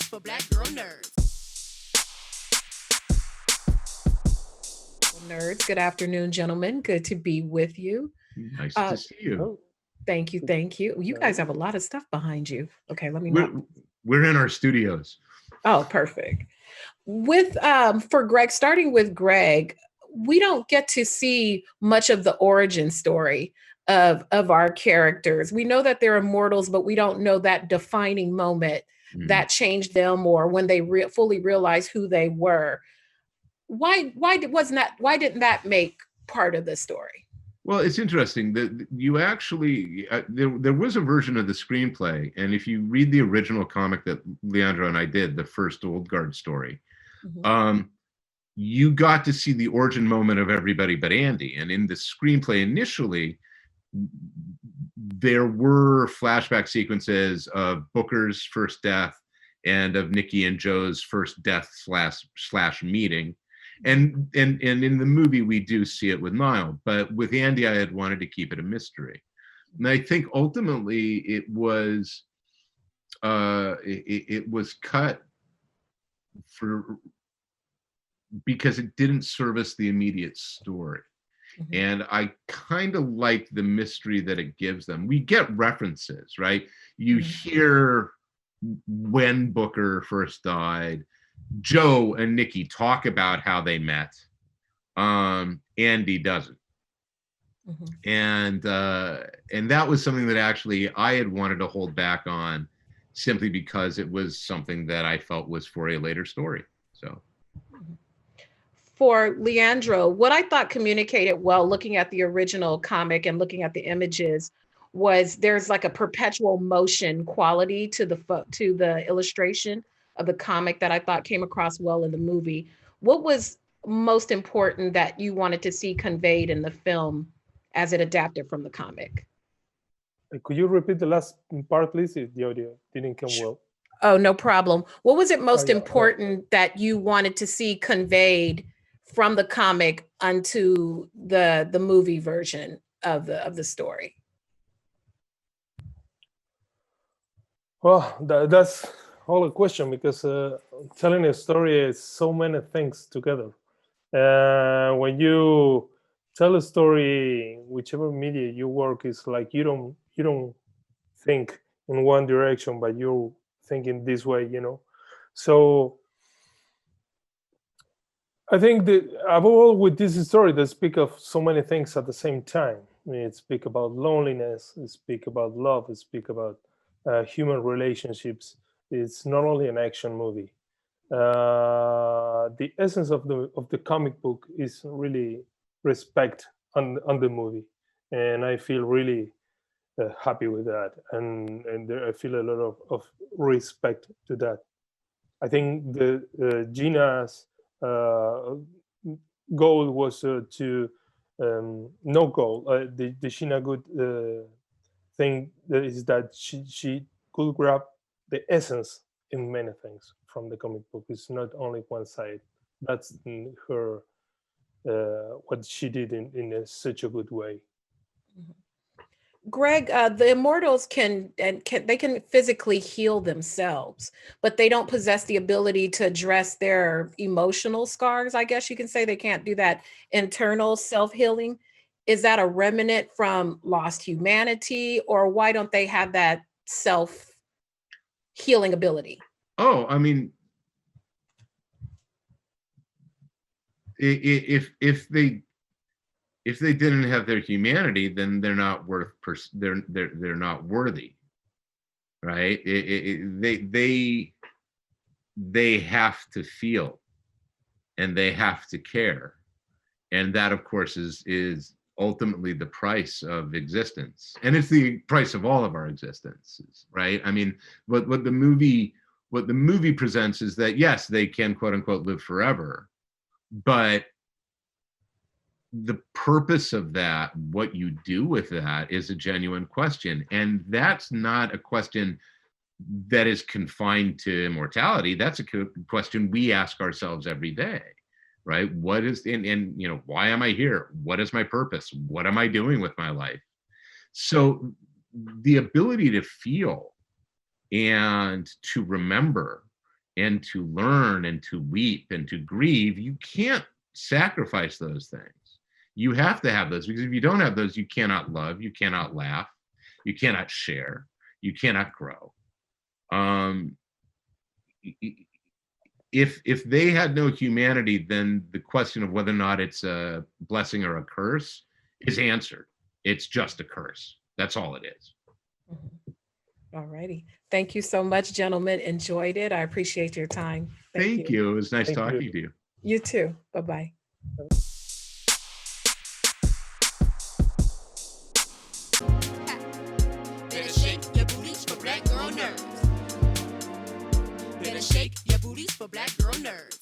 for Black girl nerds. Nerds, good afternoon, gentlemen. Good to be with you. Nice Uh, to see you. Oh, Thank you, thank you. You guys no. have a lot of stuff behind you. Okay, let me We're not. we're in our studios. Oh, perfect. With for Greg, starting with Greg, we don't get to see much of the origin story of our characters. We know that they're immortals, but we don't know that defining moment that changed them or when they fully realized who they were. Why didn't that make part of the story? Well, it's interesting that you actually there was a version of the screenplay, and if you read the original comic that Leandro and I did, the first Old Guard story, Mhm. you got to see the origin moment of everybody but Andy. And in the screenplay initially, there were flashback sequences of Booker's first death and of Nikki and Joe's first death slash meeting. And in the movie, we do see it with Nile, but with Andy, I had wanted to keep it a mystery. And I think ultimately it was cut for because it didn't service the immediate story. Mhm. And I kind of like the mystery that it gives them. We get references, right? You Mhm. hear when Booker first died. Joe and Nikki talk about how they met. Andy doesn't. Mhm. And that was something that actually I had wanted to hold back on simply because it was something that I felt was for a later story. So For Leandro, what I thought communicated well, looking at the original comic and looking at the images, was there's like a perpetual motion quality to to the illustration of the comic that I thought came across well in the movie. What was most important that you wanted to see conveyed in the film as it adapted from the comic? Could you repeat the last part, please? If the audio didn't come Sh- well. Oh, no problem. What was it Oh, most yeah. No. important that you wanted to see conveyed from the comic onto the movie version of the story? Well, that's all a question because telling a story is so many things together. When you tell a story, whichever media you work, is like you don't think in one direction, but you think in this way. So I think that above all, with this story, they speak of so many things at the same time. I mean, it speak about loneliness, it speak about love, it speak about human relationships. It's not only an action movie. The essence of the comic book is really respect on the movie, and I feel really happy with that, and I feel a lot of respect to that. I think the Gina's uh, goal was to no goal. The Gina good thing is that she could grab the essence in many things from the comic book. It's not only one side. That's her what she did such a good way. Greg, the immortals can physically heal themselves, but they don't possess the ability to address their emotional scars. I guess you can say they can't do that internal self-healing. Is that a remnant from lost humanity, or why don't they have that self-healing ability? oh, I mean, if they didn't have their humanity, then they're not they're not worthy, right? They have to feel and they have to care, and that of course is ultimately the price of existence, and it's the price of all of our existences, right? I mean, what the movie presents is that yes, they can quote unquote live forever, but the purpose of that, what you do with that, is a genuine question. And that's not a question that is confined to immortality. That's a question we ask ourselves every day, right? What is, and why am I here? What is my purpose? What am I doing with my life? So the ability to feel and to remember and to learn and to weep and to grieve, you can't sacrifice those things. You have to have those, because if you don't have those, you cannot love, you cannot laugh, you cannot share, you cannot grow. If they had no humanity, then the question of whether or not it's a blessing or a curse is answered. It's just a curse. That's all it is. All righty. Thank you so much, gentlemen. Enjoyed it. I appreciate your time. Thank you. It was nice talking to you. You too. Bye-bye. Better shake your booties for black girl nerves. Better shake your booties for black girl nerves.